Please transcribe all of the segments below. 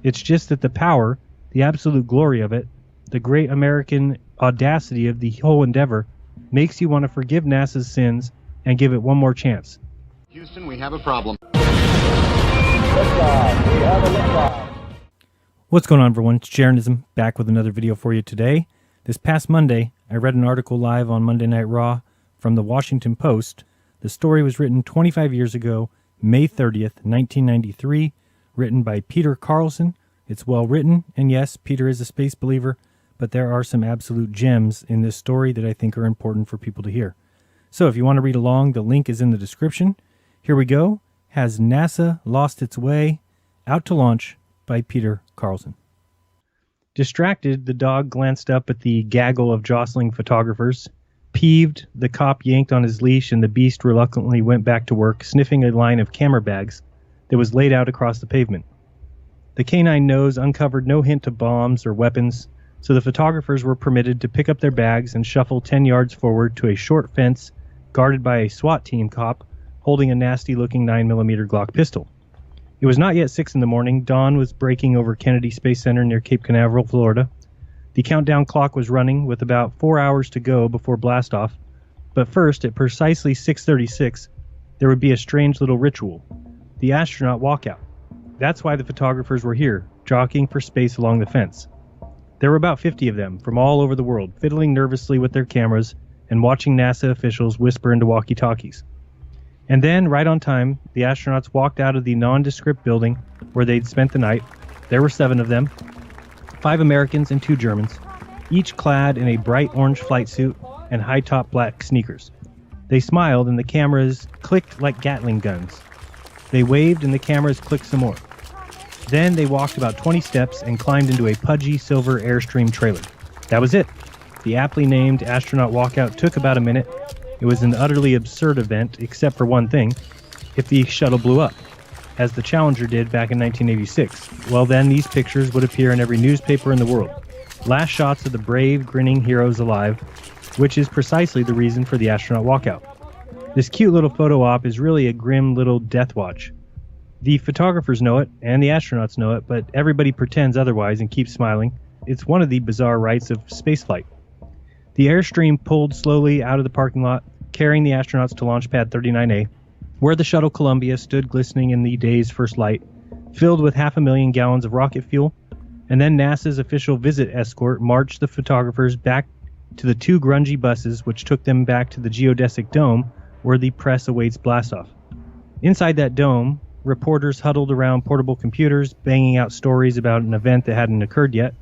It's just that the power, the absolute glory of it, the great American audacity of the whole endeavor, makes you want to forgive NASA's sins and give it one more chance. Houston, we have a problem. What's going on, everyone? It's JERANISM, back with another video for you today. This past Monday, I read an article live on Monday Night Raw from the Washington Post. The story was written 25 years ago, May 30th, 1993, written by Peter Carlson. It's well written, and yes, Peter is a space believer, but there are some absolute gems in this story that I think are important for people to hear. So if you want to read along, the link is in the description. Here we go. Has NASA Lost Its Way? Out to Launch by Peter Carlson. Distracted, the dog glanced up at the gaggle of jostling photographers. Peeved, the cop yanked on his leash and the beast reluctantly went back to work, sniffing a line of camera bags that was laid out across the pavement. The canine nose uncovered no hint of bombs or weapons, so the photographers were permitted to pick up their bags and shuffle 10 yards forward to a short fence guarded by a SWAT team cop holding a nasty-looking 9mm Glock pistol. It was not yet 6 in the morning. Dawn was breaking over Kennedy Space Center near Cape Canaveral, Florida. The countdown clock was running with about 4 hours to go before blastoff. But first, at precisely 6:36, there would be a strange little ritual. The astronaut walkout. That's why the photographers were here, jockeying for space along the fence. There were about 50 of them from all over the world, fiddling nervously with their cameras and watching NASA officials whisper into walkie-talkies. And then, right on time, the astronauts walked out of the nondescript building where they'd spent the night. There were 7 of them, 5 Americans and 2 Germans, each clad in a bright orange flight suit and high-top black sneakers. They smiled and the cameras clicked like Gatling guns. They waved and the cameras clicked some more. Then they walked about 20 steps and climbed into a pudgy silver Airstream trailer. That was it. The aptly named astronaut walkout took about a minute. It was an utterly absurd event, except for one thing: if the shuttle blew up, as the Challenger did back in 1986. Well, then these pictures would appear in every newspaper in the world. Last shots of the brave, grinning heroes alive, which is precisely the reason for the astronaut walkout. This cute little photo op is really a grim little death watch. The photographers know it, and the astronauts know it, but everybody pretends otherwise and keeps smiling. It's one of the bizarre rites of spaceflight. The Airstream pulled slowly out of the parking lot, carrying the astronauts to Launch Pad 39A, where the shuttle Columbia stood glistening in the day's first light, filled with 500,000 gallons of rocket fuel, and then NASA's official visit escort marched the photographers back to the 2 grungy buses which took them back to the geodesic dome where the press awaits blastoff. Inside that dome, reporters huddled around portable computers, banging out stories about an event that hadn't occurred yet.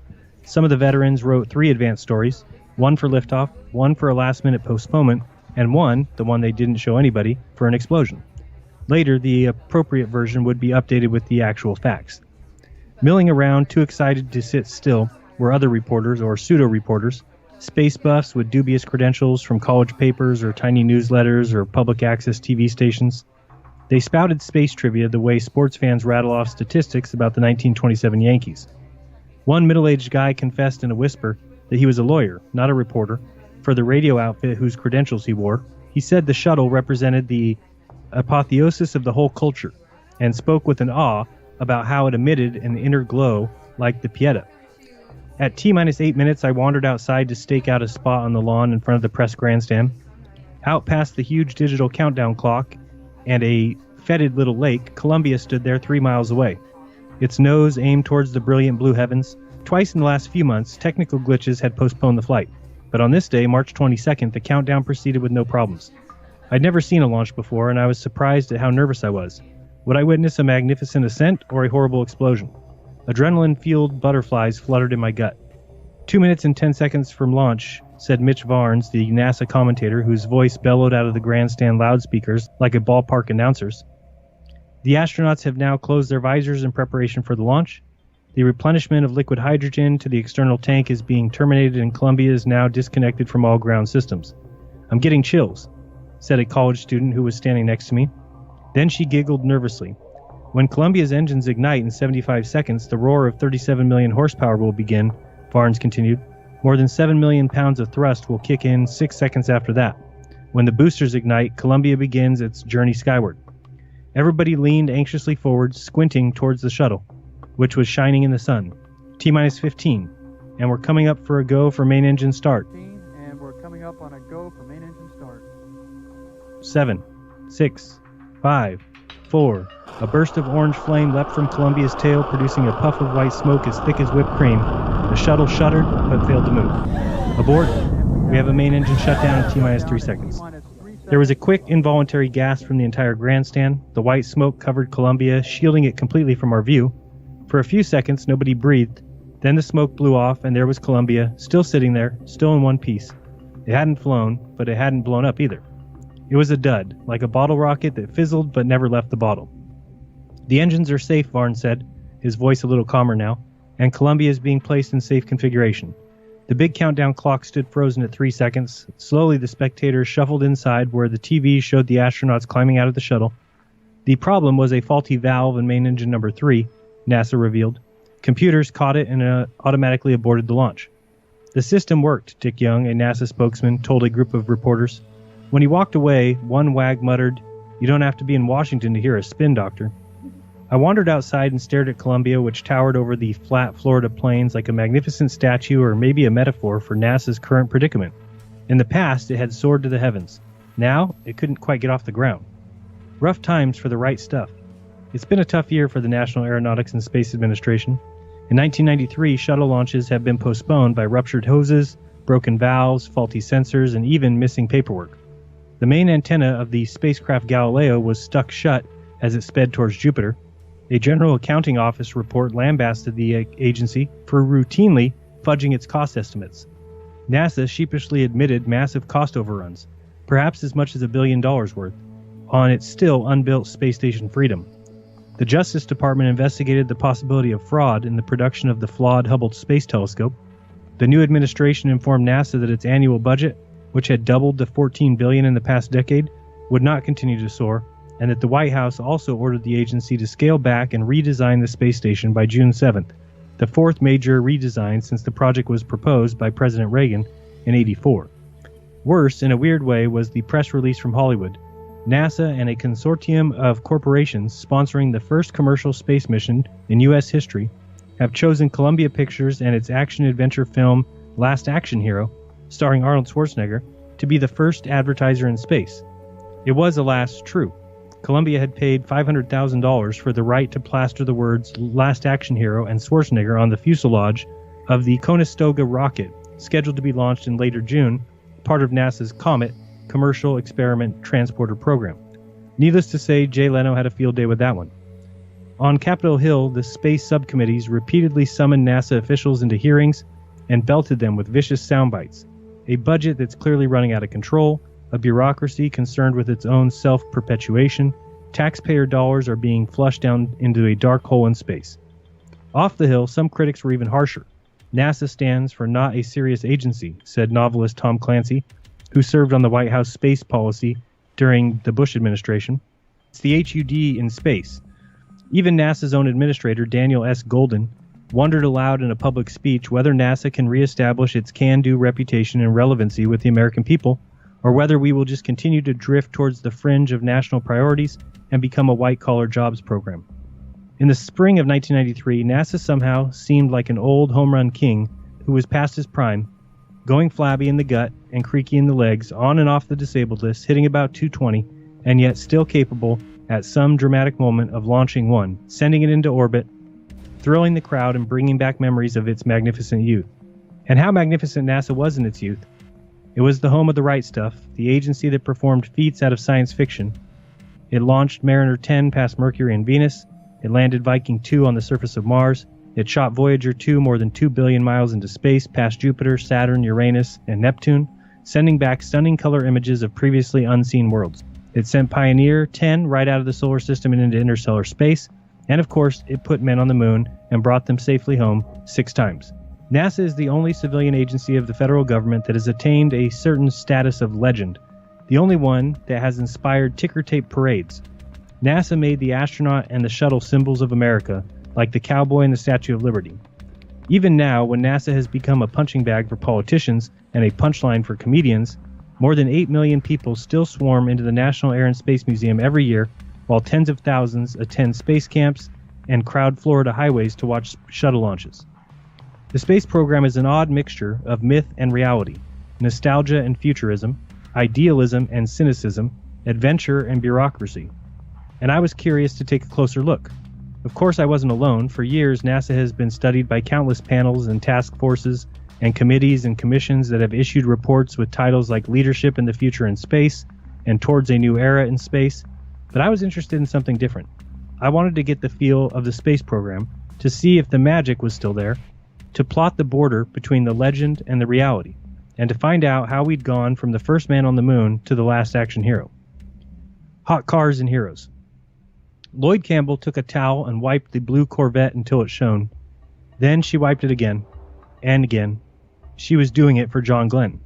Some of the veterans wrote 3 advanced stories, one for liftoff, one for a last-minute postponement, and one, the one they didn't show anybody, for an explosion. Later, the appropriate version would be updated with the actual facts. Milling around, too excited to sit still, were other reporters, or pseudo-reporters, space buffs with dubious credentials from college papers or tiny newsletters or public access TV stations. They spouted space trivia the way sports fans rattle off statistics about the 1927 Yankees. One middle-aged guy confessed in a whisper that he was a lawyer, not a reporter, for the radio outfit whose credentials he wore. He said the shuttle represented the apotheosis of the whole culture, and spoke with an awe about how it emitted an inner glow like the Pieta. At T-minus 8 minutes, I wandered outside to stake out a spot on the lawn in front of the press grandstand. Out past the huge digital countdown clock and a fetid little lake, Columbia stood there 3 miles away, its nose aimed towards the brilliant blue heavens. Twice in the last few months, technical glitches had postponed the flight. But on this day, March 22nd, the countdown proceeded with no problems. I'd never seen a launch before, and I was surprised at how nervous I was. Would I witness a magnificent ascent or a horrible explosion? Adrenaline-fueled butterflies fluttered in my gut. 2 minutes and 10 seconds from launch, said Mitch Varnes, the NASA commentator, whose voice bellowed out of the grandstand loudspeakers like a ballpark announcer's. The astronauts have now closed their visors in preparation for the launch. The replenishment of liquid hydrogen to the external tank is being terminated and Columbia is now disconnected from all ground systems. I'm getting chills, said a college student who was standing next to me. Then she giggled nervously. When Columbia's engines ignite in 75 seconds, the roar of 37 million horsepower will begin, Varnes continued. More than 7 million pounds of thrust will kick in 6 seconds after that. When the boosters ignite, Columbia begins its journey skyward. Everybody leaned anxiously forward, squinting towards the shuttle. which was shining in the sun. T-minus 15, and we're coming up for a go for main engine start. And we're coming up on a go for main engine start. 7, 6, 5, 4. A burst of orange flame leapt from Columbia's tail, producing a puff of white smoke as thick as whipped cream. The shuttle shuddered, but failed to move. Abort. We have a main engine shutdown in T-minus 3 seconds. There was a quick, involuntary gasp from the entire grandstand. The white smoke covered Columbia, shielding it completely from our view. For a few seconds, nobody breathed. Then the smoke blew off, and there was Columbia, still sitting there, still in one piece. It hadn't flown, but it hadn't blown up either. It was a dud, like a bottle rocket that fizzled but never left the bottle. The engines are safe, Varn said, his voice a little calmer now, and Columbia is being placed in safe configuration. The big countdown clock stood frozen at 3 seconds. Slowly, the spectators shuffled inside where the TV showed the astronauts climbing out of the shuttle. The problem was a faulty valve in main engine number 3, NASA revealed. Computers caught it and automatically aborted the launch. The system worked, Dick Young, a NASA spokesman, told a group of reporters. When he walked away, one wag muttered, "You don't have to be in Washington to hear a spin doctor." I wandered outside and stared at Columbia, which towered over the flat Florida plains like a magnificent statue or maybe a metaphor for NASA's current predicament. In the past, it had soared to the heavens. Now, it couldn't quite get off the ground. Rough times for the right stuff. It's been a tough year for the National Aeronautics and Space Administration. In 1993, shuttle launches have been postponed by ruptured hoses, broken valves, faulty sensors, and even missing paperwork. The main antenna of the spacecraft Galileo was stuck shut as it sped towards Jupiter. A General Accounting Office report lambasted the agency for routinely fudging its cost estimates. NASA sheepishly admitted massive cost overruns, perhaps as much as $1 billion worth, on its still unbuilt space station Freedom. The Justice Department investigated the possibility of fraud in the production of the flawed Hubble Space Telescope. The new administration informed NASA that its annual budget, which had doubled to $14 billion in the past decade, would not continue to soar, and that the White House also ordered the agency to scale back and redesign the space station by June 7th, the fourth major redesign since the project was proposed by President Reagan in '84. Worse, in a weird way, was the press release from Hollywood. NASA and a consortium of corporations sponsoring the first commercial space mission in U.S. history have chosen Columbia Pictures and its action-adventure film Last Action Hero, starring Arnold Schwarzenegger, to be the first advertiser in space. It was, alas, true. Columbia had paid $500,000 for the right to plaster the words Last Action Hero and Schwarzenegger on the fuselage of the Conestoga rocket, scheduled to be launched in later June, part of NASA's COMET, Commercial Experiment Transporter program. Needless to say, Jay Leno had a field day with that one. On Capitol Hill, the space subcommittees repeatedly summoned NASA officials into hearings and belted them with vicious sound bites. A budget that's clearly running out of control, a bureaucracy concerned with its own self-perpetuation, taxpayer dollars are being flushed down into a dark hole in space. Off the Hill, some critics were even harsher. NASA stands for not a serious agency, said novelist Tom Clancy, who served on the White House space policy during the Bush administration. It's the HUD in space. Even NASA's own administrator, Daniel S. Golden, wondered aloud in a public speech whether NASA can reestablish its can-do reputation and relevancy with the American people, or whether we will just continue to drift towards the fringe of national priorities and become a white-collar jobs program. In the spring of 1993, NASA somehow seemed like an old home-run king who was past his prime, going flabby in the gut and creaky in the legs, on and off the disabled list, hitting about 220, and yet still capable at some dramatic moment of launching one, sending it into orbit, thrilling the crowd and bringing back memories of its magnificent youth. And how magnificent NASA was in its youth. It was the home of the right stuff, the agency that performed feats out of science fiction. It launched Mariner 10 past Mercury and Venus. It landed Viking 2 on the surface of Mars. It shot Voyager 2 more than 2 billion miles into space past Jupiter, Saturn, Uranus, and Neptune, sending back stunning color images of previously unseen worlds. It sent Pioneer 10 right out of the solar system and into interstellar space. And of course, it put men on the moon and brought them safely home 6 times. NASA is the only civilian agency of the federal government that has attained a certain status of legend, the only one that has inspired ticker tape parades. NASA made the astronaut and the shuttle symbols of America, like the cowboy and the Statue of Liberty. Even now, when NASA has become a punching bag for politicians and a punchline for comedians, more than 8 million people still swarm into the National Air and Space Museum every year, while tens of thousands attend space camps and crowd Florida highways to watch shuttle launches. The space program is an odd mixture of myth and reality, nostalgia and futurism, idealism and cynicism, adventure and bureaucracy. And I was curious to take a closer look. Of course, I wasn't alone. For years, NASA has been studied by countless panels and task forces and committees and commissions that have issued reports with titles like Leadership in the Future in Space and Towards a New Era in Space. But I was interested in something different. I wanted to get the feel of the space program, to see if the magic was still there, to plot the border between the legend and the reality, and to find out how we'd gone from the first man on the moon to the last action hero. Hot cars and heroes. Lloyd Campbell took a towel and wiped the blue Corvette until it shone. Then she wiped it again, and again. She was doing it for John Glenn.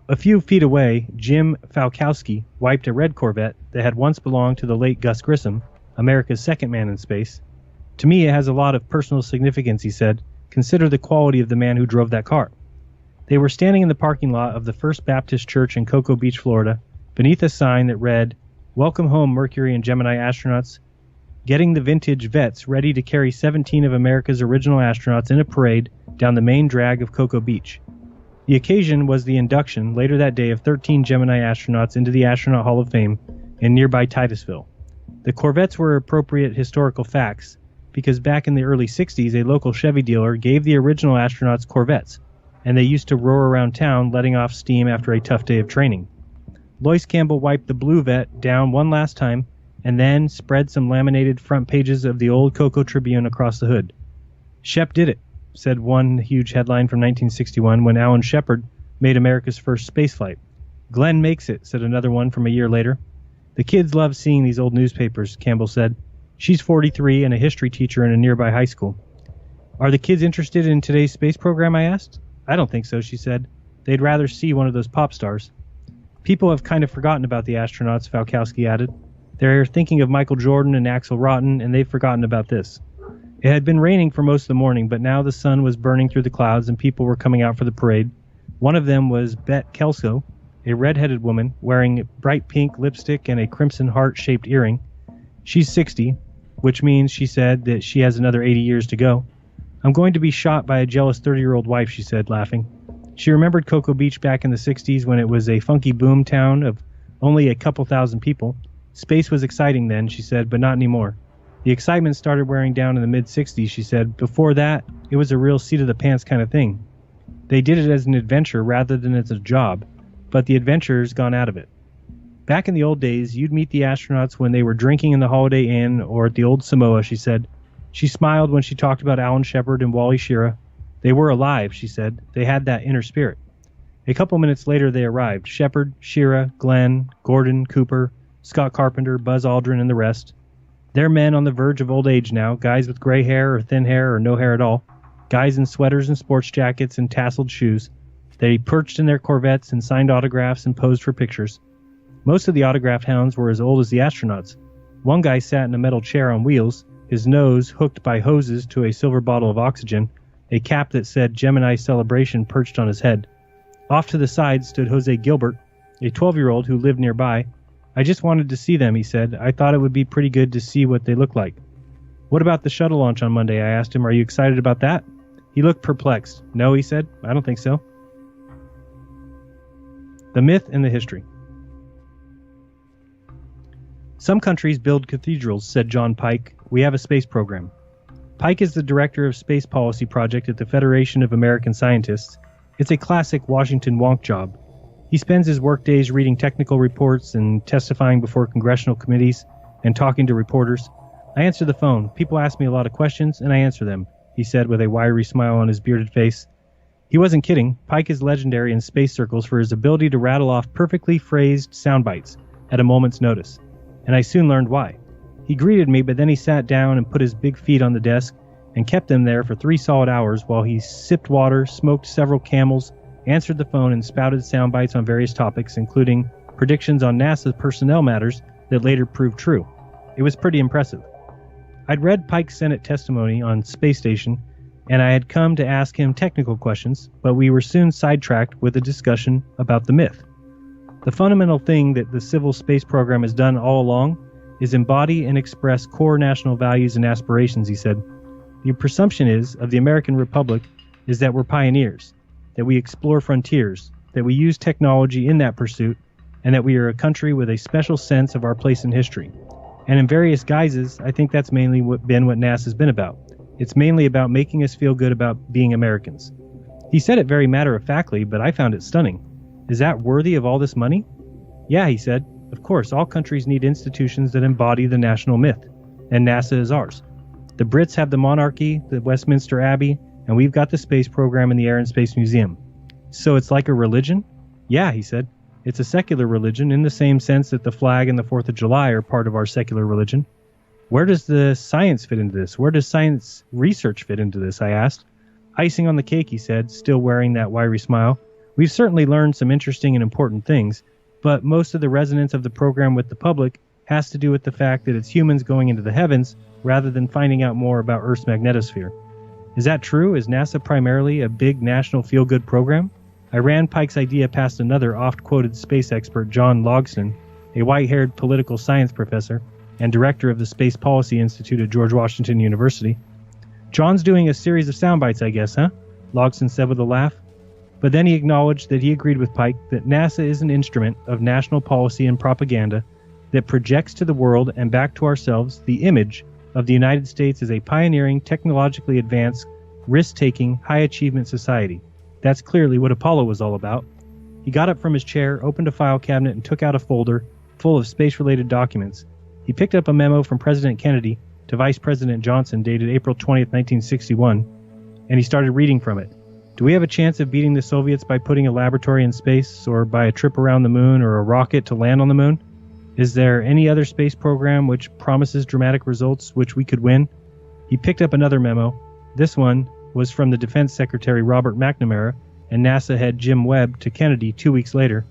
A few feet away, Jim Falkowski wiped a red Corvette that had once belonged to the late Gus Grissom, America's second man in space. To me, it has a lot of personal significance, he said. Consider the quality of the man who drove that car. They were standing in the parking lot of the First Baptist Church in Cocoa Beach, Florida, beneath a sign that read, "Welcome home, Mercury and Gemini astronauts," getting the vintage vets ready to carry 17 of America's original astronauts in a parade down the main drag of Cocoa Beach. The occasion was the induction later that day of 13 Gemini astronauts into the Astronaut Hall of Fame in nearby Titusville. The Corvettes were appropriate historical facts because back in the early 60s, a local Chevy dealer gave the original astronauts Corvettes, and they used to roar around town letting off steam after a tough day of training. Lois Campbell wiped the blue vet down one last time and then spread some laminated front pages of the old Cocoa Tribune across the hood. "Shep did it," said one huge headline from 1961 when Alan Shepard made America's first spaceflight. "Glenn makes it," said another one from a year later. "The kids love seeing these old newspapers," Campbell said. She's 43 and a history teacher in a nearby high school. "Are the kids interested in today's space program?" I asked. "I don't think so," she said. "They'd rather see one of those pop stars." "People have kind of forgotten about the astronauts," Falkowski added. "They're thinking of Michael Jordan and Axel Rotten, and they've forgotten about this." It had been raining for most of the morning, but now the sun was burning through the clouds and people were coming out for the parade. One of them was Bet Kelso, a red-headed woman wearing bright pink lipstick and a crimson heart-shaped earring. She's 60, which means, she said, that she has another 80 years to go. "I'm going to be shot by a jealous 30-year-old wife," she said, laughing. She remembered Cocoa Beach back in the 60s when it was a funky boom town of only a couple thousand people. Space was exciting then, she said, but not anymore. The excitement started wearing down in the mid-60s, she said. Before that, it was a real seat-of-the-pants kind of thing. They did it as an adventure rather than as a job, but the adventure's gone out of it. Back in the old days, you'd meet the astronauts when they were drinking in the Holiday Inn or at the old Samoa, she said. She smiled when she talked about Alan Shepard and Wally Schirra. They were alive, she said. They had that inner spirit. A couple minutes later, they arrived. Shepard, Schirra, Glenn, Gordon, Cooper, Scott Carpenter, Buzz Aldrin, and the rest. They're men on the verge of old age now, guys with gray hair or thin hair or no hair at all, guys in sweaters and sports jackets and tasseled shoes. They perched in their Corvettes and signed autographs and posed for pictures. Most of the autograph hounds were as old as the astronauts. One guy sat in a metal chair on wheels, his nose hooked by hoses to a silver bottle of oxygen, a cap that said Gemini Celebration perched on his head. Off to the side stood Jose Gilbert, a 12-year-old who lived nearby. "I just wanted to see them," he said. "I thought it would be pretty good to see what they look like." "What about the shuttle launch on Monday?" I asked him. "Are you excited about that?" He looked perplexed. "No," he said. "I don't think so." The myth and the history. "Some countries build cathedrals," said John Pike. "We have a space program." Pike is the director of Space Policy Project at the Federation of American Scientists. It's a classic Washington wonk job. He spends his workdays reading technical reports and testifying before congressional committees and talking to reporters. "I answer the phone. People ask me a lot of questions, and I answer them," he said with a wiry smile on his bearded face. He wasn't kidding. Pike is legendary in space circles for his ability to rattle off perfectly phrased sound bites at a moment's notice, and I soon learned why. He greeted me, but then he sat down and put his big feet on the desk and kept them there for 3 solid hours while he sipped water, smoked several Camels, answered the phone, and spouted sound bites on various topics, including predictions on NASA personnel matters that later proved true. It was pretty impressive. I'd read Pike's Senate testimony on Space Station, and I had come to ask him technical questions, but we were soon sidetracked with a discussion about the myth. The fundamental thing that the civil space program has done all along is embody and express core national values and aspirations, he said. The presumption of the American Republic is that we're pioneers, that we explore frontiers, that we use technology in that pursuit, and that we are a country with a special sense of our place in history. And in various guises, I think that's mainly been what NASA's been about. It's mainly about making us feel good about being Americans. He said it very matter-of-factly, but I found it stunning. Is that worthy of all this money? Yeah, he said. Of course, all countries need institutions that embody the national myth, and NASA is ours. The Brits have the monarchy, the Westminster Abbey, and we've got the space program in the Air and Space Museum. So it's like a religion? Yeah, he said. It's a secular religion in the same sense that the flag and the 4th of July are part of our secular religion. Where does the science fit into this? Where does science research fit into this? I asked. Icing on the cake, he said, still wearing that wiry smile. We've certainly learned some interesting and important things, but most of the resonance of the program with the public has to do with the fact that it's humans going into the heavens rather than finding out more about Earth's magnetosphere. Is that true? Is NASA primarily a big national feel-good program? I ran Pike's idea past another oft-quoted space expert, John Logston, a white-haired political science professor and director of the Space Policy Institute at George Washington University. John's doing a series of sound bites, I guess, huh? Logston said with a laugh. But then he acknowledged that he agreed with Pike that NASA is an instrument of national policy and propaganda that projects to the world and back to ourselves the image of the United States as a pioneering, technologically advanced, risk-taking, high-achievement society. That's clearly what Apollo was all about. He got up from his chair, opened a file cabinet, and took out a folder full of space-related documents. He picked up a memo from President Kennedy to Vice President Johnson dated April 20th, 1961, and he started reading from it. Do we have a chance of beating the Soviets by putting a laboratory in space, or by a trip around the moon, or a rocket to land on the moon? Is there any other space program which promises dramatic results which we could win? He picked up another memo. This one was from the Defense Secretary Robert McNamara and NASA head Jim Webb to Kennedy 2 weeks later,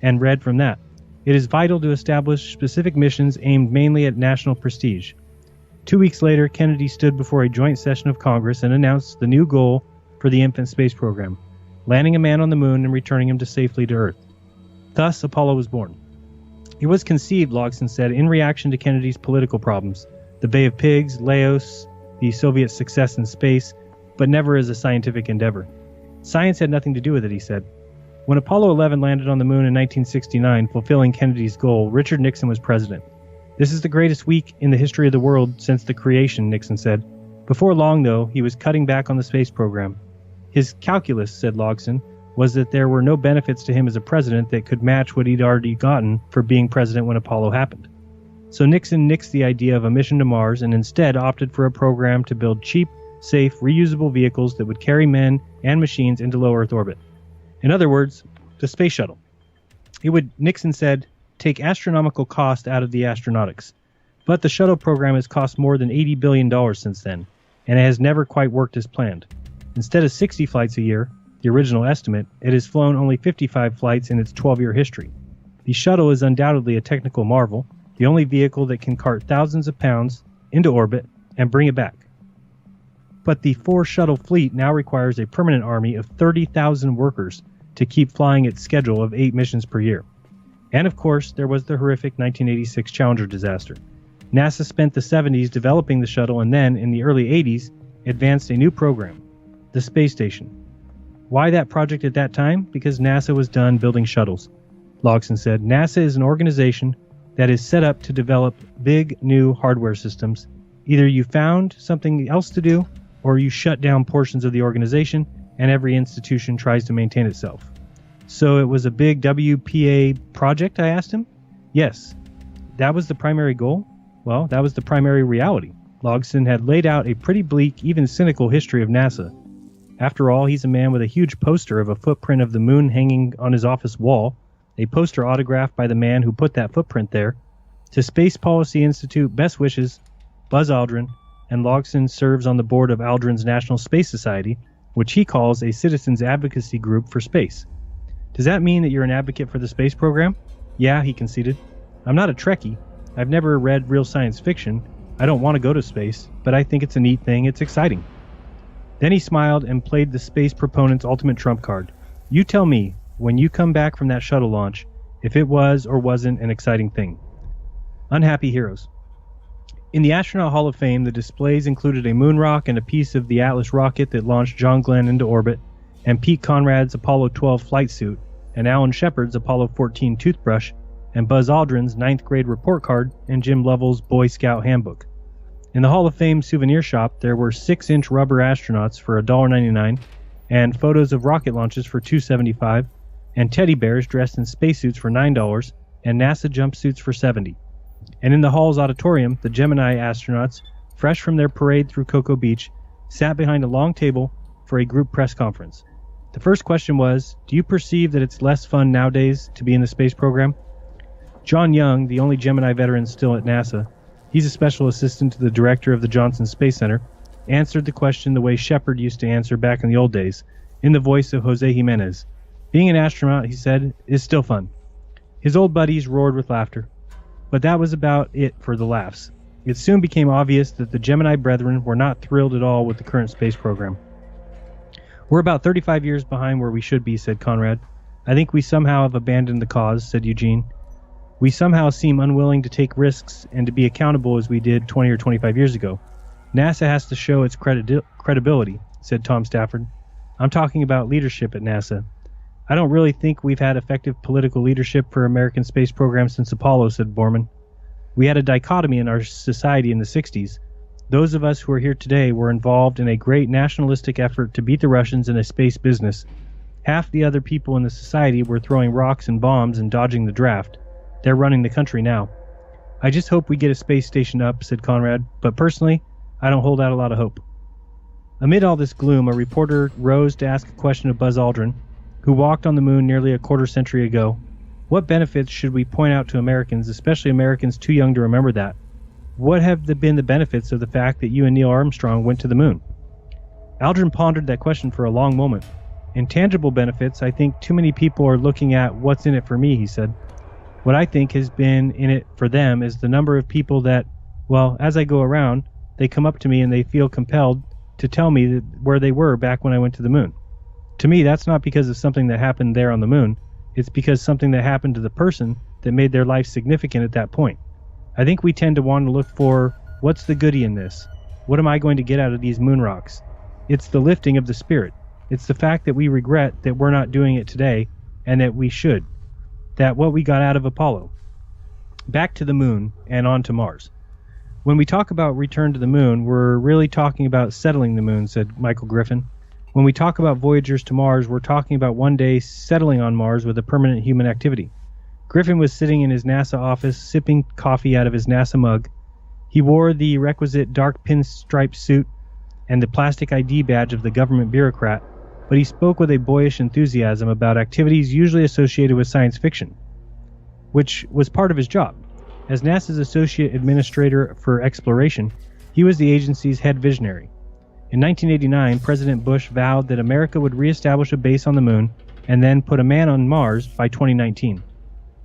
and read from that. It is vital to establish specific missions aimed mainly at national prestige. 2 weeks later, Kennedy stood before a joint session of Congress and announced the new goal for the infant space program, landing a man on the moon and returning him safely to Earth. Thus, Apollo was born. It was conceived, Logston said, in reaction to Kennedy's political problems, the Bay of Pigs, Laos, the Soviet success in space, but never as a scientific endeavor. Science had nothing to do with it, he said. When Apollo 11 landed on the moon in 1969, fulfilling Kennedy's goal, Richard Nixon was president. This is the greatest week in the history of the world since the creation, Nixon said. Before long, though, he was cutting back on the space program. His calculus, said Logston, was that there were no benefits to him as a president that could match what he'd already gotten for being president when Apollo happened. So Nixon nixed the idea of a mission to Mars and instead opted for a program to build cheap, safe, reusable vehicles that would carry men and machines into low Earth orbit. In other words, the space shuttle. It would, Nixon said, take astronomical cost out of the astronautics. But the shuttle program has cost more than $80 billion since then, and it has never quite worked as planned. Instead of 60 flights a year, the original estimate, it has flown only 55 flights in its 12-year history. The shuttle is undoubtedly a technical marvel, the only vehicle that can cart thousands of pounds into orbit and bring it back. But the 4-shuttle fleet now requires a permanent army of 30,000 workers to keep flying its schedule of 8 missions per year. And of course, there was the horrific 1986 Challenger disaster. NASA spent the 70s developing the shuttle and then, in the early 80s, advanced a new program, the space station. Why that project at that time? Because NASA was done building shuttles. Logston said, NASA is an organization that is set up to develop big, new hardware systems. Either you found something else to do, or you shut down portions of the organization, and every institution tries to maintain itself. So it was a big WPA project, I asked him? Yes. That was the primary goal? Well, that was the primary reality. Logston had laid out a pretty bleak, even cynical history of NASA. After all, he's a man with a huge poster of a footprint of the moon hanging on his office wall, a poster autographed by the man who put that footprint there. To Space Policy Institute, best wishes, Buzz Aldrin, and Logston serves on the board of Aldrin's National Space Society, which he calls a citizens advocacy group for space. Does that mean that you're an advocate for the space program? Yeah, he conceded. I'm not a Trekkie. I've never read real science fiction. I don't want to go to space, but I think it's a neat thing. It's exciting. Then he smiled and played the space proponent's ultimate trump card. You tell me, when you come back from that shuttle launch, if it was or wasn't an exciting thing. Unhappy heroes. In the Astronaut Hall of Fame, the displays included a moon rock and a piece of the Atlas rocket that launched John Glenn into orbit, and Pete Conrad's Apollo 12 flight suit, and Alan Shepard's Apollo 14 toothbrush, and Buzz Aldrin's 9th grade report card, and Jim Lovell's Boy Scout handbook. In the Hall of Fame souvenir shop, there were 6-inch rubber astronauts for $1.99, and photos of rocket launches for $2.75, and teddy bears dressed in spacesuits for $9, and NASA jumpsuits for $70. And in the Hall's auditorium, the Gemini astronauts, fresh from their parade through Cocoa Beach, sat behind a long table for a group press conference. The first question was, do you perceive that it's less fun nowadays to be in the space program? John Young, the only Gemini veteran still at NASA, he's a special assistant to the director of the Johnson Space Center, answered the question the way Shepard used to answer back in the old days, in the voice of Jose Jimenez. Being an astronaut, he said, is still fun. His old buddies roared with laughter. But that was about it for the laughs. It soon became obvious that the Gemini brethren were not thrilled at all with the current space program. We're about 35 years behind where we should be, said Conrad. I think we somehow have abandoned the cause, said Eugene. We somehow seem unwilling to take risks and to be accountable as we did 20 or 25 years ago. NASA has to show its credibility, said Tom Stafford. I'm talking about leadership at NASA. I don't really think we've had effective political leadership for American space program since Apollo, said Borman. We had a dichotomy in our society in the 60s. Those of us who are here today were involved in a great nationalistic effort to beat the Russians in a space business. Half the other people in the society were throwing rocks and bombs and dodging the draft. They're running the country now. I just hope we get a space station up, said Conrad, but personally, I don't hold out a lot of hope. Amid all this gloom, a reporter rose to ask a question of Buzz Aldrin, who walked on the moon nearly a quarter century ago. What benefits should we point out to Americans, especially Americans too young to remember that? What have been the benefits of the fact that you and Neil Armstrong went to the moon? Aldrin pondered that question for a long moment. Intangible benefits, I think too many people are looking at what's in it for me, he said. What I think has been in it for them is the number of people that, well, as I go around, they come up to me and they feel compelled to tell me where they were back when I went to the moon. To me, that's not because of something that happened there on the moon. It's because something that happened to the person that made their life significant at that point. I think we tend to want to look for, what's the goodie in this? What am I going to get out of these moon rocks? It's the lifting of the spirit. It's the fact that we regret that we're not doing it today and that we should. That what we got out of Apollo. Back to the moon and on to Mars. When we talk about return to the moon, we're really talking about settling the moon, said Michael Griffin. When we talk about voyagers to Mars, we're talking about one day settling on Mars with a permanent human activity. Griffin was sitting in his NASA office, sipping coffee out of his NASA mug. He wore the requisite dark pinstripe suit and the plastic ID badge of the government bureaucrat, but he spoke with a boyish enthusiasm about activities usually associated with science fiction, which was part of his job. As NASA's Associate Administrator for Exploration, he was the agency's head visionary. In 1989, President Bush vowed that America would reestablish a base on the moon and then put a man on Mars by 2019,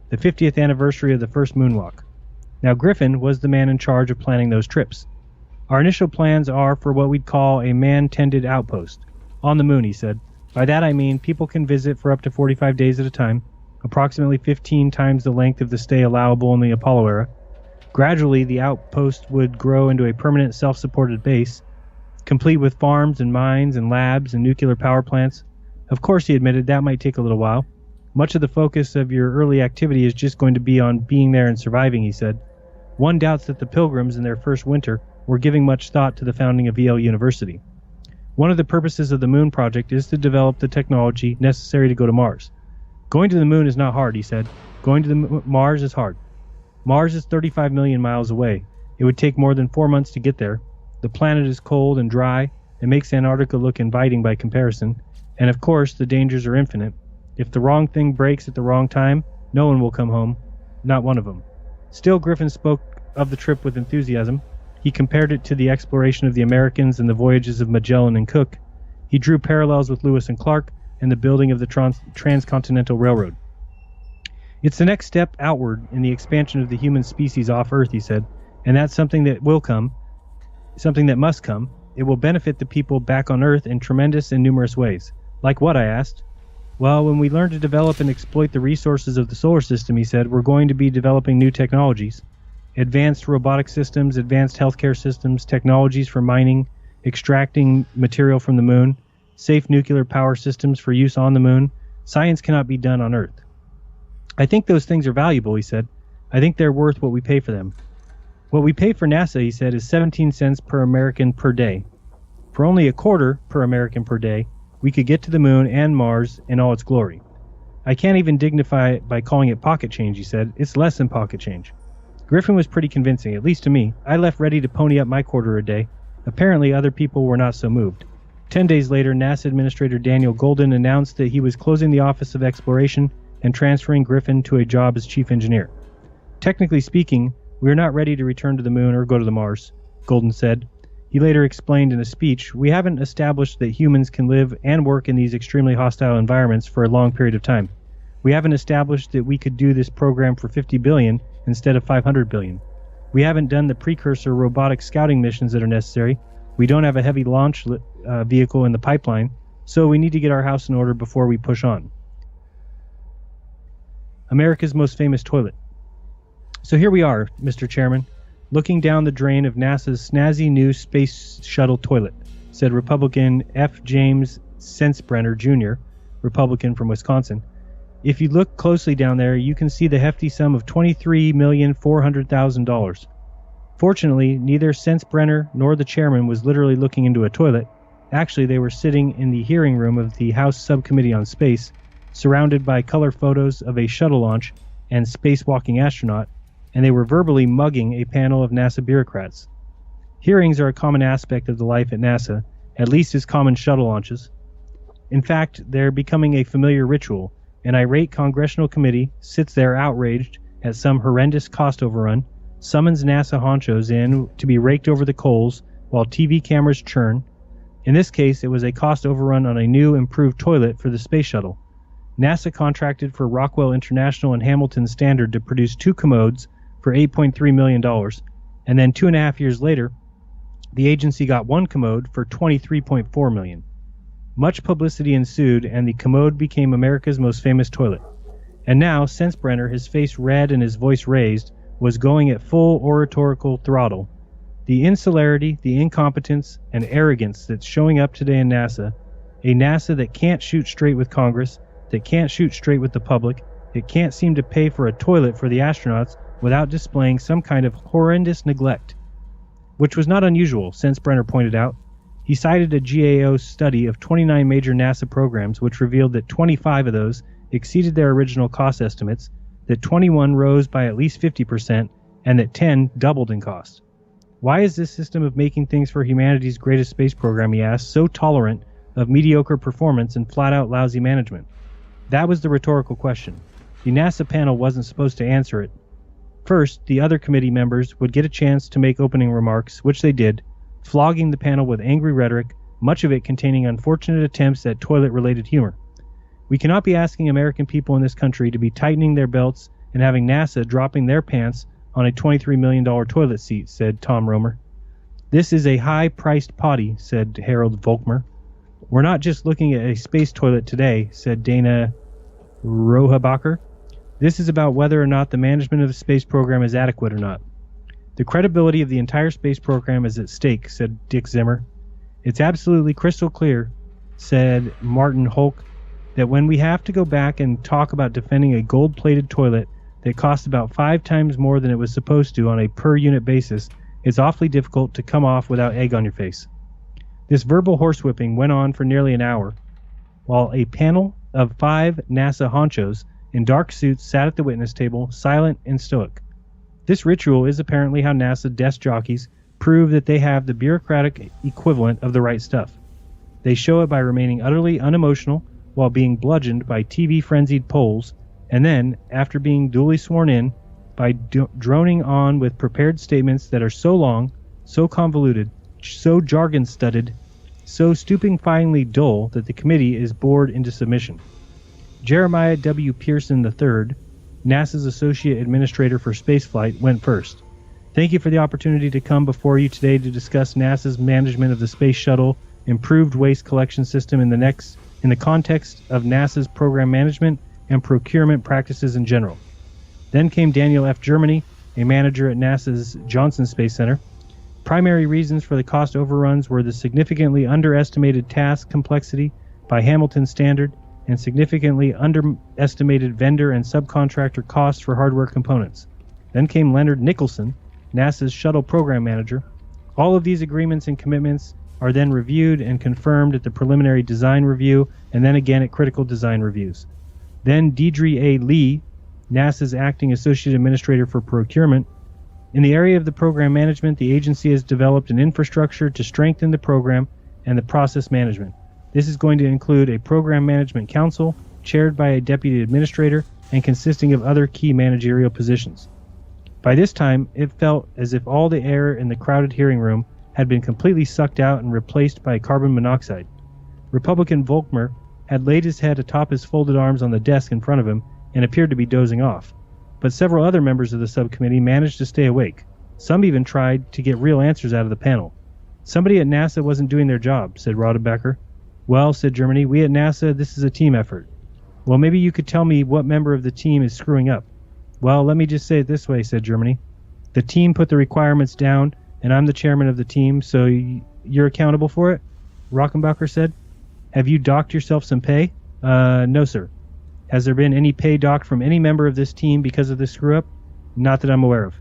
the 50th anniversary of the first moonwalk. Now, Griffin was the man in charge of planning those trips. Our initial plans are for what we'd call a man-tended outpost. On the moon, he said. By that I mean people can visit for up to 45 days at a time, approximately 15 times the length of the stay allowable in the Apollo era. Gradually, the outpost would grow into a permanent self-supported base, complete with farms and mines and labs and nuclear power plants. Of course, he admitted, that might take a little while. Much of the focus of your early activity is just going to be on being there and surviving, he said. One doubts that the Pilgrims in their first winter were giving much thought to the founding of Yale University. One of the purposes of the Moon Project is to develop the technology necessary to go to Mars. Going to the moon is not hard, he said. Going to Mars is hard. Mars is 35 million miles away. It would take more than 4 months to get there. The planet is cold and dry. It makes Antarctica look inviting by comparison. And of course, the dangers are infinite. If the wrong thing breaks at the wrong time, no one will come home. Not one of them. Still, Griffin spoke of the trip with enthusiasm. He compared it to the exploration of the Americans and the voyages of Magellan and Cook. He drew parallels with Lewis and Clark and the building of the Transcontinental Railroad. It's the next step outward in the expansion of the human species off Earth, he said, and that's something that will come, something that must come. It will benefit the people back on Earth in tremendous and numerous ways. Like what, I asked. Well, when we learn to develop and exploit the resources of the solar system, he said, we're going to be developing new technologies. advanced robotic systems, advanced healthcare systems, technologies for mining, extracting material from the moon, safe nuclear power systems for use on the moon. Science cannot be done on Earth. I think those things are valuable, he said. I think they're worth what we pay for them. What we pay for NASA, he said, is 17 cents per American per day. For only a quarter per American per day, we could get to the moon and Mars in all its glory. I can't even dignify it by calling it pocket change, he said. It's less than pocket change. Griffin was pretty convincing, at least to me. I left ready to pony up my quarter a day. Apparently, other people were not so moved. 10 days later, NASA Administrator Daniel Goldin announced that he was closing the Office of Exploration and transferring Griffin to a job as chief engineer. Technically speaking, we are not ready to return to the moon or go to the Mars, Goldin said. He later explained in a speech, we haven't established that humans can live and work in these extremely hostile environments for a long period of time. We haven't established that we could do this program for $50 billion instead of $500 billion. We haven't done the precursor robotic scouting missions that are necessary. We don't have a heavy launch vehicle in the pipeline, so we need to get our house in order before we push on. America's most famous toilet. So here we are, Mr. Chairman, looking down the drain of NASA's snazzy new space shuttle toilet, said Republican F. James Sensenbrenner, Jr., Republican from Wisconsin. If you look closely down there, you can see the hefty sum of $23,400,000. Fortunately, neither Sensenbrenner nor the chairman was literally looking into a toilet. Actually, they were sitting in the hearing room of the House Subcommittee on Space, surrounded by color photos of a shuttle launch and spacewalking astronaut, and they were verbally mugging a panel of NASA bureaucrats. Hearings are a common aspect of the life at NASA, at least as common shuttle launches. In fact, they're becoming a familiar ritual. An irate congressional committee sits there outraged at some horrendous cost overrun, summons NASA honchos in to be raked over the coals while TV cameras churn. In this case, it was a cost overrun on a new, improved toilet for the space shuttle. NASA contracted for Rockwell International and Hamilton Standard to produce 2 commodes for $8.3 million, and then 2.5 years later, the agency got 1 commode for $23.4 million. Much publicity ensued, and the commode became America's most famous toilet. And now, Sensenbrenner, his face red and his voice raised, was going at full oratorical throttle. The insularity, the incompetence, and arrogance that's showing up today in NASA, a NASA that can't shoot straight with Congress, that can't shoot straight with the public, that can't seem to pay for a toilet for the astronauts without displaying some kind of horrendous neglect. Which was not unusual, Sensenbrenner pointed out. He cited a GAO study of 29 major NASA programs which revealed that 25 of those exceeded their original cost estimates, that 21 rose by at least 50%, and that 10 doubled in cost. Why is this system of making things for humanity's greatest space program, he asked, so tolerant of mediocre performance and flat-out lousy management? That was the rhetorical question. The NASA panel wasn't supposed to answer it. First, the other committee members would get a chance to make opening remarks, which they did, flogging the panel with angry rhetoric, much of it containing unfortunate attempts at toilet-related humor. We cannot be asking American people in this country to be tightening their belts and having NASA dropping their pants on a $23 million toilet seat, said Tom Romer. This is a high-priced potty, said Harold Volkmer. We're not just looking at a space toilet today, said Dana Rohrabacher. This is about whether or not the management of the space program is adequate or not. The credibility of the entire space program is at stake, said Dick Zimmer. It's absolutely crystal clear, said Martin Holk, that when we have to go back and talk about defending a gold-plated toilet that costs about 5 times more than it was supposed to on a per-unit basis, it's awfully difficult to come off without egg on your face. This verbal horsewhipping went on for nearly an hour, while a panel of 5 NASA honchos in dark suits sat at the witness table, silent and stoic. This ritual is apparently how NASA desk jockeys prove that they have the bureaucratic equivalent of the right stuff. They show it by remaining utterly unemotional while being bludgeoned by TV-frenzied polls, and then, after being duly sworn in, by droning on with prepared statements that are so long, so convoluted, so jargon-studded, so stupefyingly dull that the committee is bored into submission. Jeremiah W. Pearson III, NASA's Associate Administrator for Spaceflight, went first. Thank you for the opportunity to come before you today to discuss NASA's management of the Space Shuttle improved waste collection system in the context of NASA's program management and procurement practices in general. Then came Daniel F. Germany, a manager at NASA's Johnson Space Center. Primary reasons for the cost overruns were the significantly underestimated task complexity by Hamilton standard and significantly underestimated vendor and subcontractor costs for hardware components. Then came Leonard Nicholson, NASA's shuttle program manager. All of these agreements and commitments are then reviewed and confirmed at the preliminary design review and then again at critical design reviews. Then Deirdre A. Lee, NASA's acting associate administrator for procurement. In the area of the program management, the agency has developed an infrastructure to strengthen the program and the process management. This is going to include a program management council chaired by a deputy administrator and consisting of other key managerial positions. By this time, it felt as if all the air in the crowded hearing room had been completely sucked out and replaced by carbon monoxide. Republican Volkmer had laid his head atop his folded arms on the desk in front of him and appeared to be dozing off. But several other members of the subcommittee managed to stay awake. Some even tried to get real answers out of the panel. Somebody at NASA wasn't doing their job, said Rodebecker. Well, said Germany, we at NASA, this is a team effort. Well, maybe you could tell me what member of the team is screwing up. Well, let me just say it this way, said Germany. The team put the requirements down, and I'm the chairman of the team, so you're accountable for it? Rockenbacher said. Have you docked yourself some pay? No, sir. Has there been any pay docked from any member of this team because of this screw-up? Not that I'm aware of.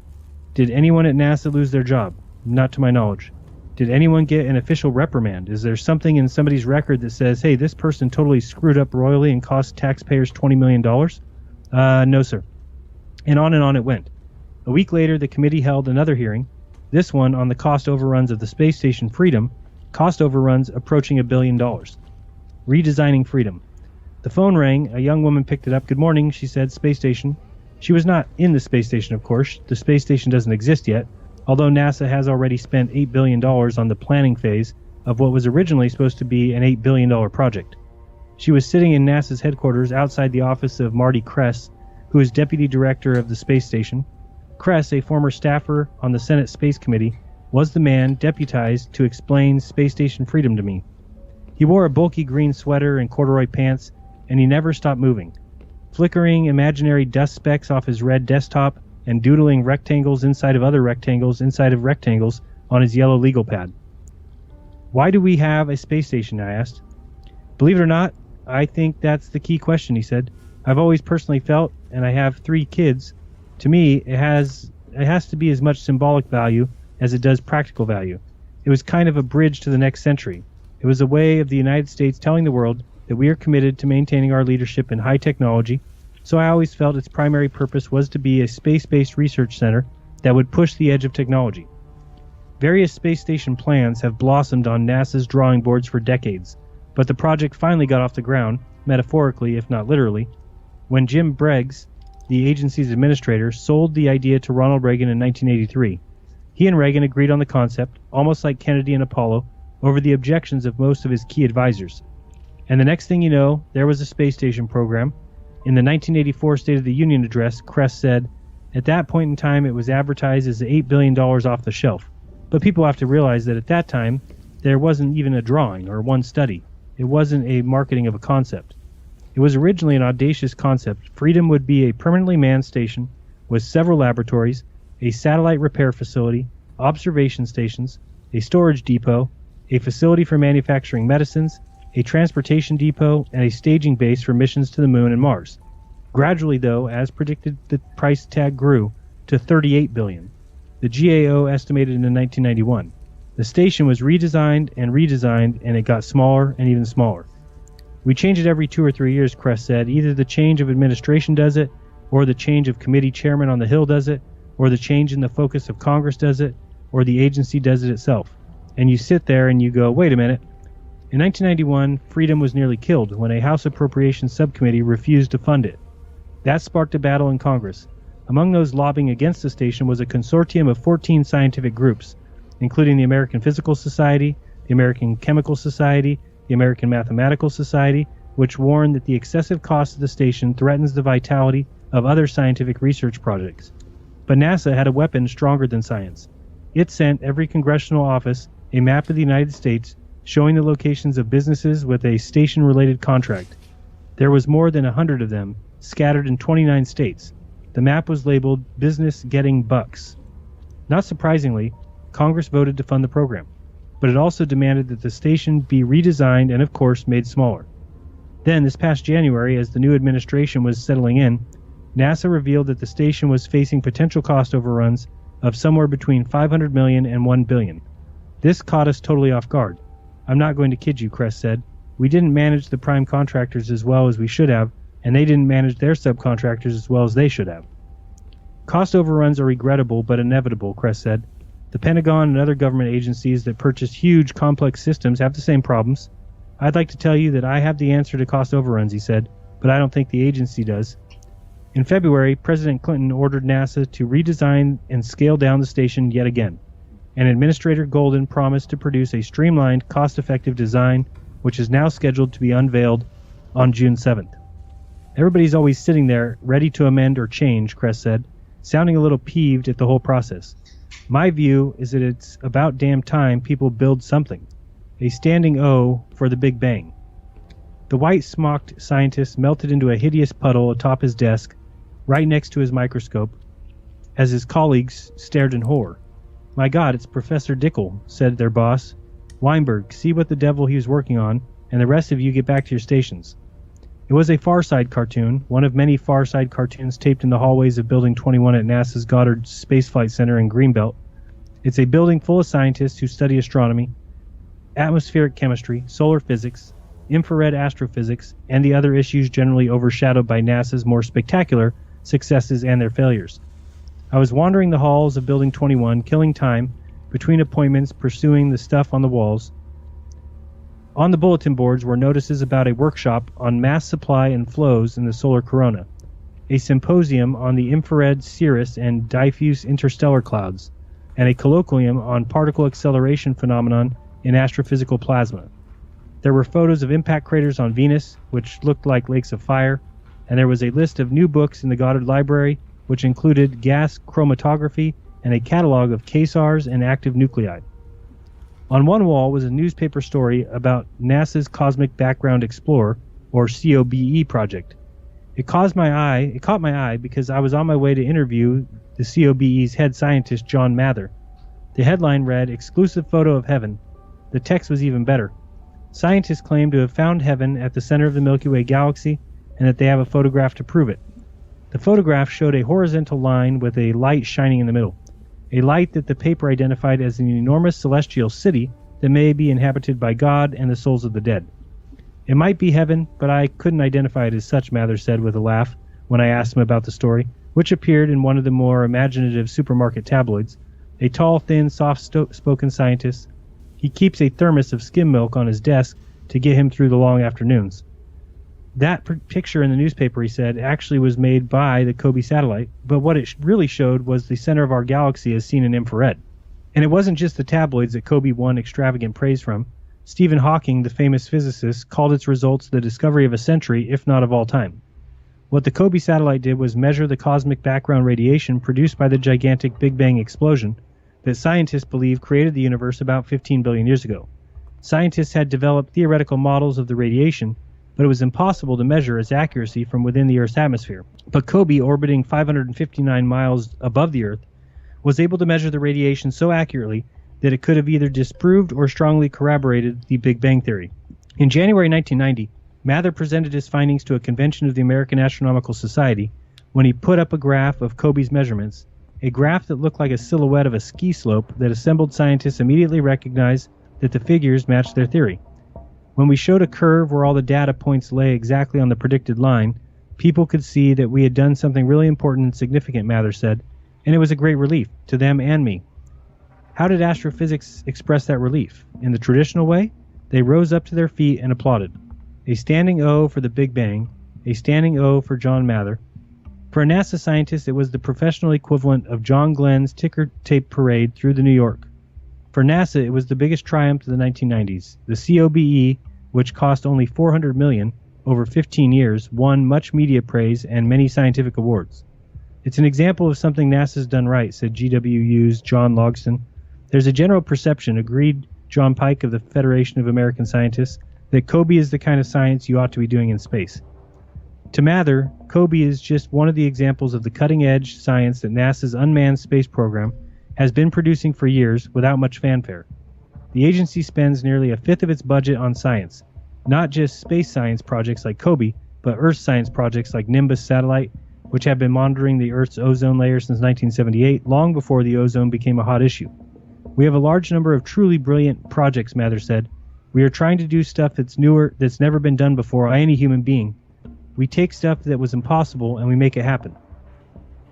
Did anyone at NASA lose their job? Not to my knowledge. Did anyone get an official reprimand? Is there something in somebody's record that says, hey, this person totally screwed up royally and cost taxpayers $20 million? No, sir. And on it went. A week later, the committee held another hearing, this one on the cost overruns of the space station Freedom, cost overruns approaching $1 billion. Redesigning Freedom. The phone rang. A young woman picked it up. Good morning, she said, space station. She was not in the space station, of course. The space station doesn't exist yet, although NASA has already spent $8 billion on the planning phase of what was originally supposed to be an $8 billion project. She was sitting in NASA's headquarters outside the office of Marty Kress, who is deputy director of the space station. Kress, a former staffer on the Senate Space Committee, was the man deputized to explain Space Station Freedom to me. He wore a bulky green sweater and corduroy pants, and he never stopped moving, flickering imaginary dust specks off his red desktop and doodling rectangles inside of other rectangles inside of rectangles on his yellow legal pad. Why do we have a space station? I asked. Believe it or not, I think that's the key question, he said. I've always personally felt, and I have 3 kids, to me it has to be as much symbolic value as it does practical value. It was kind of a bridge to the next century. It was a way of the United States telling the world that we are committed to maintaining our leadership in high technology, so I always felt its primary purpose was to be a space-based research center that would push the edge of technology. Various space station plans have blossomed on NASA's drawing boards for decades, but the project finally got off the ground, metaphorically if not literally, when Jim Briggs, the agency's administrator, sold the idea to Ronald Reagan in 1983. He and Reagan agreed on the concept, almost like Kennedy and Apollo, over the objections of most of his key advisors. And the next thing you know, there was a space station program. In the 1984 State of the Union address, Kress said, at that point in time it was advertised as $8 billion off the shelf. But people have to realize that at that time, there wasn't even a drawing or one study. It wasn't a marketing of a concept. It was originally an audacious concept. Freedom would be a permanently manned station with several laboratories, a satellite repair facility, observation stations, a storage depot, a facility for manufacturing medicines, a transportation depot, and a staging base for missions to the Moon and Mars. Gradually, though, as predicted, the price tag grew to $38 billion. The GAO estimated in 1991. The station was redesigned, and it got smaller and even smaller. We change it every 2 or 3 years, Kress said. Either the change of administration does it, or the change of committee chairman on the Hill does it, or the change in the focus of Congress does it, or the agency does it itself. And you sit there and you go, wait a minute. In 1991, Freedom was nearly killed when a House Appropriations Subcommittee refused to fund it. That sparked a battle in Congress. Among those lobbying against the station was a consortium of 14 scientific groups, including the American Physical Society, the American Chemical Society, the American Mathematical Society, which warned that the excessive cost of the station threatens the vitality of other scientific research projects. But NASA had a weapon stronger than science. It sent every congressional office a map of the United States showing the locations of businesses with a station-related contract. There was more than 100 of them, scattered in 29 states. The map was labeled Business Getting Bucks. Not surprisingly, Congress voted to fund the program, but it also demanded that the station be redesigned and, of course, made smaller. Then, this past January, as the new administration was settling in, NASA revealed that the station was facing potential cost overruns of somewhere between $500 million and $1 billion. This caught us totally off guard. I'm not going to kid you, Kress said. We didn't manage the prime contractors as well as we should have, and they didn't manage their subcontractors as well as they should have. Cost overruns are regrettable but inevitable, Kress said. The Pentagon and other government agencies that purchase huge, complex systems have the same problems. I'd like to tell you that I have the answer to cost overruns, he said, but I don't think the agency does. In February, President Clinton ordered NASA to redesign and scale down the station yet again, and Administrator Golden promised to produce a streamlined, cost-effective design, which is now scheduled to be unveiled on June 7th. Everybody's always sitting there, ready to amend or change, Kress said, sounding a little peeved at the whole process. My view is that it's about damn time people build something. A standing O for the Big Bang. The white-smocked scientist melted into a hideous puddle atop his desk, right next to his microscope, as his colleagues stared in horror. My God, it's Professor Dickel, said their boss. Weinberg, see what the devil he was working on, and the rest of you get back to your stations. It was a Far Side cartoon, one of many Far Side cartoons taped in the hallways of Building 21 at NASA's Goddard Space Flight Center in Greenbelt. It's a building full of scientists who study astronomy, atmospheric chemistry, solar physics, infrared astrophysics, and the other issues generally overshadowed by NASA's more spectacular successes and their failures. I was wandering the halls of Building 21, killing time between appointments, pursuing the stuff on the walls. On the bulletin boards were notices about a workshop on mass supply and flows in the solar corona, a symposium on the infrared cirrus and diffuse interstellar clouds, and a colloquium on particle acceleration phenomenon in astrophysical plasma. There were photos of impact craters on Venus, which looked like lakes of fire, and there was a list of new books in the Goddard Library, which included gas chromatography and a catalog of quasars and active nuclei. On one wall was a newspaper story about NASA's Cosmic Background Explorer, or COBE project. It caught my eye because I was on my way to interview the COBE's head scientist, John Mather. The headline read, "Exclusive Photo of Heaven." The text was even better. Scientists claim to have found heaven at the center of the Milky Way galaxy, and that they have a photograph to prove it. The photograph showed a horizontal line with a light shining in the middle, a light that the paper identified as an enormous celestial city that may be inhabited by God and the souls of the dead. It might be heaven, but I couldn't identify it as such, Mather said with a laugh when I asked him about the story, which appeared in one of the more imaginative supermarket tabloids. A tall, thin, soft-spoken scientist. He keeps a thermos of skim milk on his desk to get him through the long afternoons. That picture in the newspaper, he said, actually was made by the COBE satellite, but what it really showed was the center of our galaxy as seen in infrared. And it wasn't just the tabloids that COBE won extravagant praise from. Stephen Hawking, the famous physicist, called its results the discovery of a century, if not of all time. What the COBE satellite did was measure the cosmic background radiation produced by the gigantic Big Bang explosion that scientists believe created the universe about 15 billion years ago. Scientists had developed theoretical models of the radiation, but it was impossible to measure its accuracy from within the Earth's atmosphere. But COBE, orbiting 559 miles above the Earth, was able to measure the radiation so accurately that it could have either disproved or strongly corroborated the Big Bang theory. In January 1990, Mather presented his findings to a convention of the American Astronomical Society when he put up a graph of COBE's measurements, a graph that looked like a silhouette of a ski slope that assembled scientists immediately recognized that the figures matched their theory. When we showed a curve where all the data points lay exactly on the predicted line, people could see that we had done something really important and significant, Mather said, and it was a great relief to them and me. How did astrophysics express that relief? In the traditional way, they rose up to their feet and applauded. A standing O for the Big Bang, a standing O for John Mather. For a NASA scientist, it was the professional equivalent of John Glenn's ticker tape parade through the New York. For NASA, it was the biggest triumph of the 1990s. The COBE, which cost only $400 million over 15 years, won much media praise and many scientific awards. It's an example of something NASA's done right, said GWU's John Logston. There's a general perception, agreed John Pike of the Federation of American Scientists, that COBE is the kind of science you ought to be doing in space. To Mather, Kobe is just one of the examples of the cutting-edge science that NASA's unmanned space program has been producing for years without much fanfare. The agency spends nearly a fifth of its budget on science, not just space science projects like Kobe, but Earth science projects like Nimbus satellite, which have been monitoring the Earth's ozone layer since 1978, long before the ozone became a hot issue. We have a large number of truly brilliant projects, Mather said. We are trying to do stuff that's newer, that's never been done before by any human being. We take stuff that was impossible and we make it happen.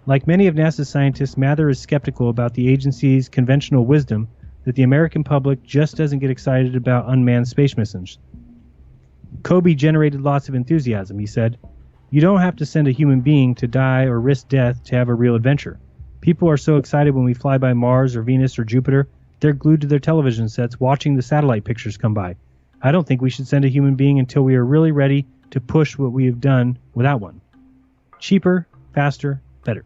Like many of NASA's scientists, Mather is skeptical about the agency's conventional wisdom that the American public just doesn't get excited about unmanned space missions. Kobe generated lots of enthusiasm, he said. You don't have to send a human being to die or risk death to have a real adventure. People are so excited when we fly by Mars or Venus or Jupiter, they're glued to their television sets watching the satellite pictures come by. I don't think we should send a human being until we are really ready to push what we have done without one. Cheaper, faster, better.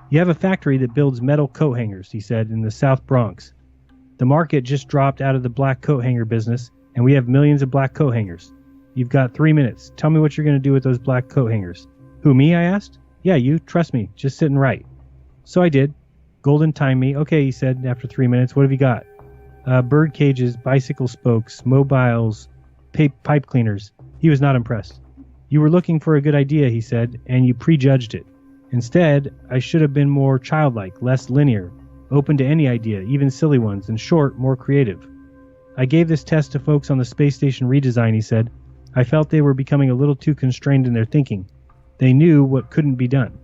You have a factory that builds metal coat hangers, he said, in the South Bronx. The market just dropped out of the black coat hanger business, and we have millions of black coat hangers. You've got 3 minutes. Tell me what you're going to do with those black coat hangers. Who, me, I asked? Yeah, you. Trust me. Just sit and write. So I did. Golden timed me. Okay, he said after 3 minutes. What have you got? Bird cages, bicycle spokes, mobiles, pipe cleaners. He was not impressed. You were looking for a good idea, he said, and you prejudged it. Instead, I should have been more childlike, less linear, open to any idea, even silly ones, in short, more creative. I gave this test to folks on the space station redesign, he said. I felt they were becoming a little too constrained in their thinking. They knew what couldn't be done.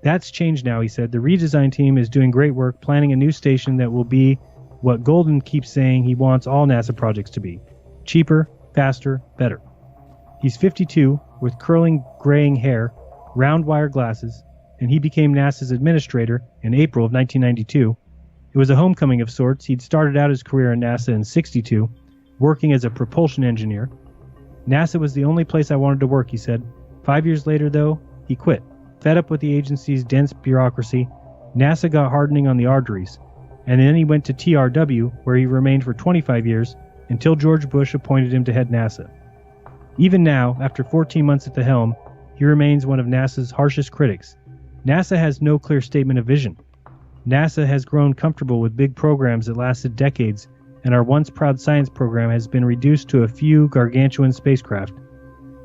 That's changed now, he said. The redesign team is doing great work planning a new station that will be what Golden keeps saying he wants all NASA projects to be. Cheaper, faster, better. He's 52, with curling, graying hair, round wire glasses, and he became NASA's administrator in April of 1992. It was a homecoming of sorts. He'd started out his career in NASA in '62, working as a propulsion engineer. NASA was the only place I wanted to work, he said. 5 years later, though, he quit. Fed up with the agency's dense bureaucracy, NASA got hardening on the arteries, and then he went to TRW, where he remained for 25 years, until George Bush appointed him to head NASA. Even now, after 14 months at the helm, he remains one of NASA's harshest critics. NASA has no clear statement of vision. NASA has grown comfortable with big programs that lasted decades, and our once proud science program has been reduced to a few gargantuan spacecraft.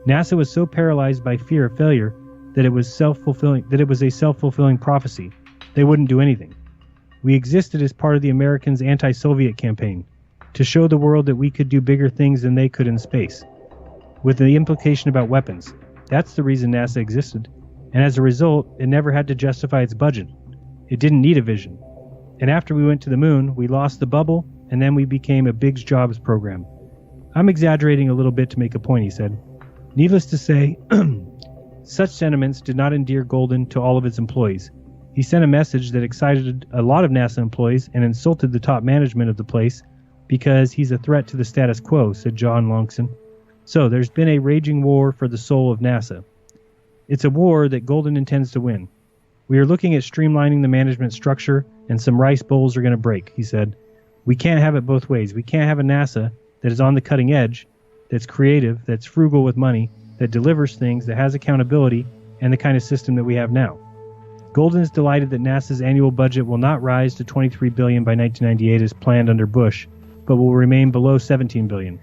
NASA was so paralyzed by fear of failure that it was a self-fulfilling prophecy. They wouldn't do anything. We existed as part of the Americans' anti-Soviet campaign, to show the world that we could do bigger things than they could in space, with the implication about weapons. That's the reason NASA existed, and as a result, it never had to justify its budget. It didn't need a vision. And after we went to the moon, we lost the bubble, and then we became a big jobs program. I'm exaggerating a little bit to make a point, he said. Needless to say, such sentiments did not endear Golden to all of its employees. He sent a message that excited a lot of NASA employees and insulted the top management of the place because he's a threat to the status quo, said John Longson. So there's been a raging war for the soul of NASA. It's a war that Golden intends to win. We are looking at streamlining the management structure, and some rice bowls are going to break, he said. We can't have it both ways. We can't have a NASA that is on the cutting edge, that's creative, that's frugal with money, that delivers things, that has accountability, and the kind of system that we have now. Golden is delighted that NASA's annual budget will not rise to $23 billion by 1998 as planned under Bush, but will remain below $17 billion.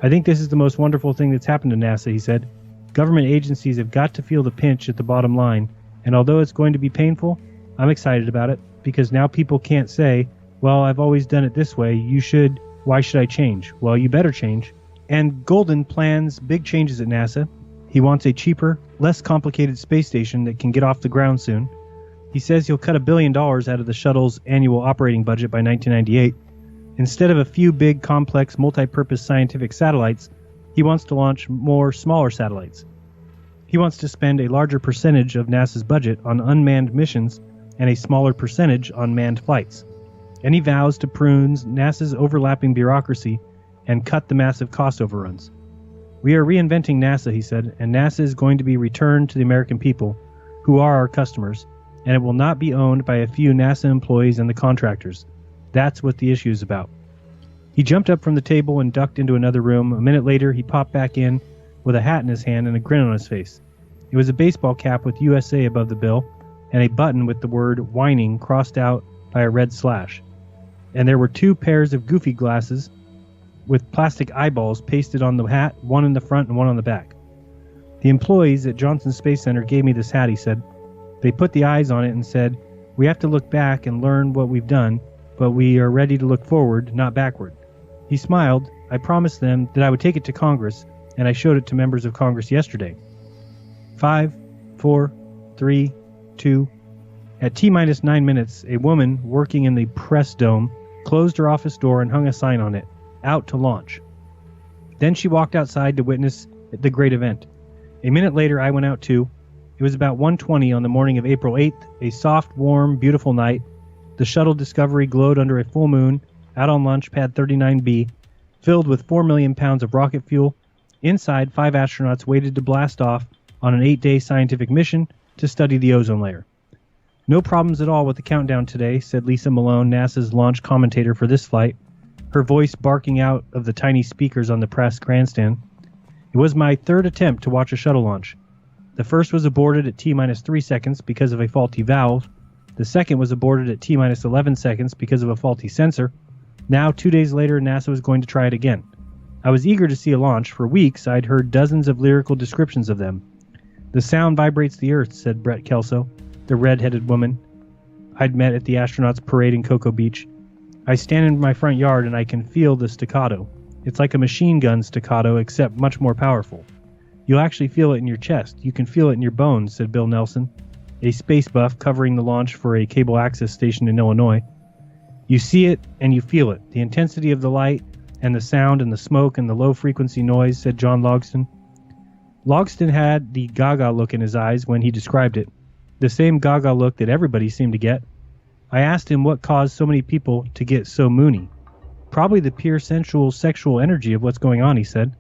I think this is the most wonderful thing that's happened to NASA, he said. Government agencies have got to feel the pinch at the bottom line, and although it's going to be painful, I'm excited about it, because now people can't say, well, I've always done it this way, why should I change? Well, you better change. And Golden plans big changes at NASA. He wants a cheaper, less complicated space station that can get off the ground soon. He says he'll cut $1 billion out of the shuttle's annual operating budget by 1998. Instead of a few big, complex, multi-purpose scientific satellites, he wants to launch more smaller satellites. He wants to spend a larger percentage of NASA's budget on unmanned missions and a smaller percentage on manned flights. And he vows to prune NASA's overlapping bureaucracy and cut the massive cost overruns. We are reinventing NASA, he said, and NASA is going to be returned to the American people, who are our customers, and it will not be owned by a few NASA employees and the contractors. That's what the issue is about. He jumped up from the table and ducked into another room. A minute later, he popped back in, with a hat in his hand and a grin on his face. It was a baseball cap with USA above the bill, and a button with the word whining crossed out by a red slash. And there were 2 pairs of goofy glasses with plastic eyeballs pasted on the hat, one in the front and one on the back. The employees at Johnson Space Center gave me this hat, he said. They put the eyes on it and said, "We have to look back and learn what we've done, but we are ready to look forward, not backward." He smiled. I promised them that I would take it to Congress, and I showed it to members of Congress yesterday. 5, 4, 3, 2. At T-minus 9 minutes, a woman working in the press dome closed her office door and hung a sign on it, "Out to launch." Then she walked outside to witness the great event. A minute later, I went out too. It was about 1:20 on the morning of April 8th, a soft, warm, beautiful night. The shuttle Discovery glowed under a full moon, out on launch pad 39B, filled with 4 million pounds of rocket fuel. Inside, 5 astronauts waited to blast off on an 8-day scientific mission to study the ozone layer. "No problems at all with the countdown today," said Lisa Malone, NASA's launch commentator for this flight, her voice barking out of the tiny speakers on the press grandstand. "It was my 3rd attempt to watch a shuttle launch. The first was aborted at T-minus 3 seconds because of a faulty valve. The second was aborted at T-minus 11 seconds because of a faulty sensor. Now, 2 days later, NASA was going to try it again. I was eager to see a launch. For weeks, I'd heard dozens of lyrical descriptions of them. The sound vibrates the Earth," said Brett Kelso, the red-headed woman I'd met at the astronauts' parade in Cocoa Beach. "I stand in my front yard and I can feel the staccato. It's like a machine gun staccato, except much more powerful. You'll actually feel it in your chest. You can feel it in your bones," said Bill Nelson, a space buff covering the launch for a cable access station in Illinois. "You see it and you feel it. The intensity of the light and the sound and the smoke and the low-frequency noise," said John Logston. Logston had the gaga look in his eyes when he described it, the same gaga look that everybody seemed to get. I asked him what caused so many people to get so moony. "Probably the pure sensual sexual energy of what's going on," he said.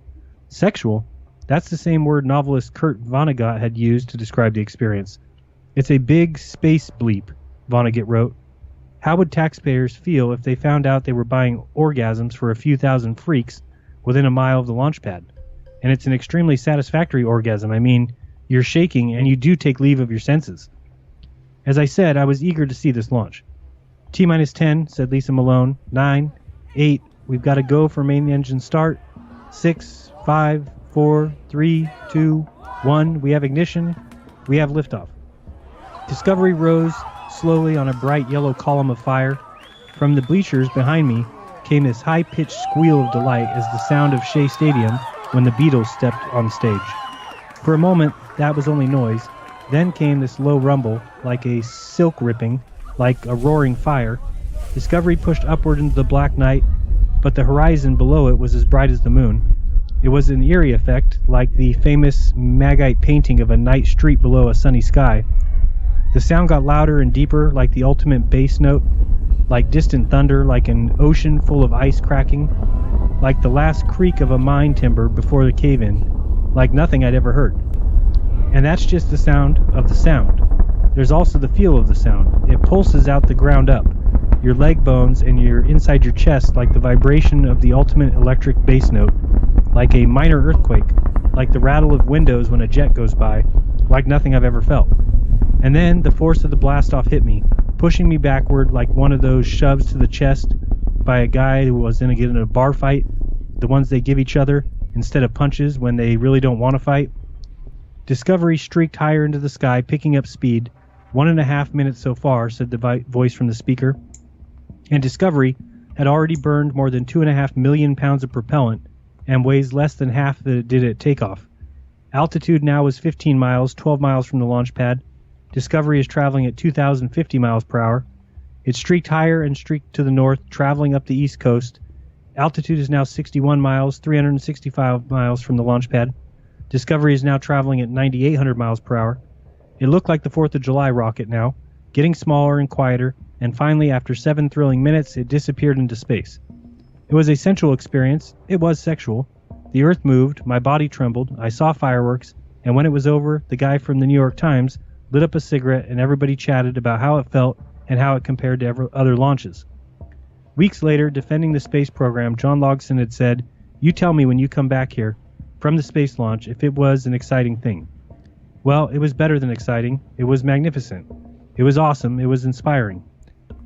"Sexual? That's the same word novelist Kurt Vonnegut had used to describe the experience. It's a big space bleep," Vonnegut wrote. "How would taxpayers feel if they found out they were buying orgasms for a few thousand freaks within a mile of the launch pad? And it's an extremely satisfactory orgasm. I mean, you're shaking and you do take leave of your senses." As I said, I was eager to see this launch. "T-minus 10, said Lisa Malone. 9, 8, we've got to go for main engine start. 6, 5, 4, 3, 2, 1, we have ignition. We have liftoff." Discovery rose slowly on a bright yellow column of fire. From the bleachers behind me came this high-pitched squeal of delight as the sound of Shea Stadium when the Beatles stepped on stage. For a moment, that was only noise. Then came this low rumble, like a silk ripping, like a roaring fire. Discovery pushed upward into the black night, but the horizon below it was as bright as the moon. It was an eerie effect, like the famous Magite painting of a night street below a sunny sky. The sound got louder and deeper, like the ultimate bass note, like distant thunder, like an ocean full of ice cracking, like the last creak of a mine timber before the cave-in, like nothing I'd ever heard. And that's just the sound of the sound. There's also the feel of the sound. It pulses out the ground up, your leg bones and your inside your chest, like the vibration of the ultimate electric bass note, like a minor earthquake, like the rattle of windows when a jet goes by, like nothing I've ever felt. And then the force of the blast-off hit me, pushing me backward like one of those shoves to the chest by a guy who was in a bar fight, the ones they give each other instead of punches when they really don't want to fight. Discovery streaked higher into the sky, picking up speed. 1.5 minutes so far, said the voice from the speaker. And Discovery had already burned more than 2.5 million pounds of propellant and weighs less than half that it did at takeoff. Altitude now was 15 miles, 12 miles from the launch pad. Discovery is traveling at 2,050 miles per hour. It streaked higher and streaked to the north, traveling up the east coast. Altitude is now 61 miles, 365 miles from the launch pad. Discovery is now traveling at 9,800 miles per hour. It looked like the 4th of July rocket now, getting smaller and quieter, and finally, after 7 thrilling minutes, it disappeared into space. It was a sensual experience. It was sexual. The Earth moved, my body trembled, I saw fireworks, and when it was over, the guy from the New York Times lit up a cigarette and everybody chatted about how it felt and how it compared to other launches. Weeks later, defending the space program, John Logston had said, "You tell me when you come back here. from the space launch if it was an exciting thing? Well, it was better than exciting. It was magnificent. It was awesome. It was inspiring.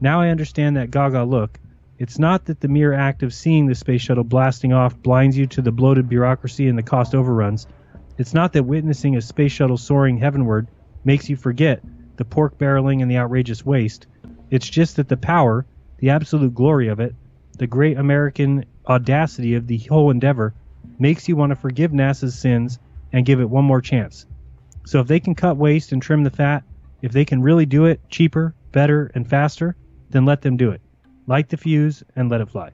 Now I understand that gaga look. It's not that the mere act of seeing the space shuttle blasting off blinds you to the bloated bureaucracy and the cost overruns. It's not that witnessing a space shuttle soaring heavenward makes you forget the pork barreling and the outrageous waste. It's just that the power, the absolute glory of it, the great American audacity of the whole endeavor, makes you want to forgive NASA's sins and give it one more chance. So if they can cut waste and trim the fat, if they can really do it cheaper, better, and faster, then let them do it. Light the fuse and let it fly.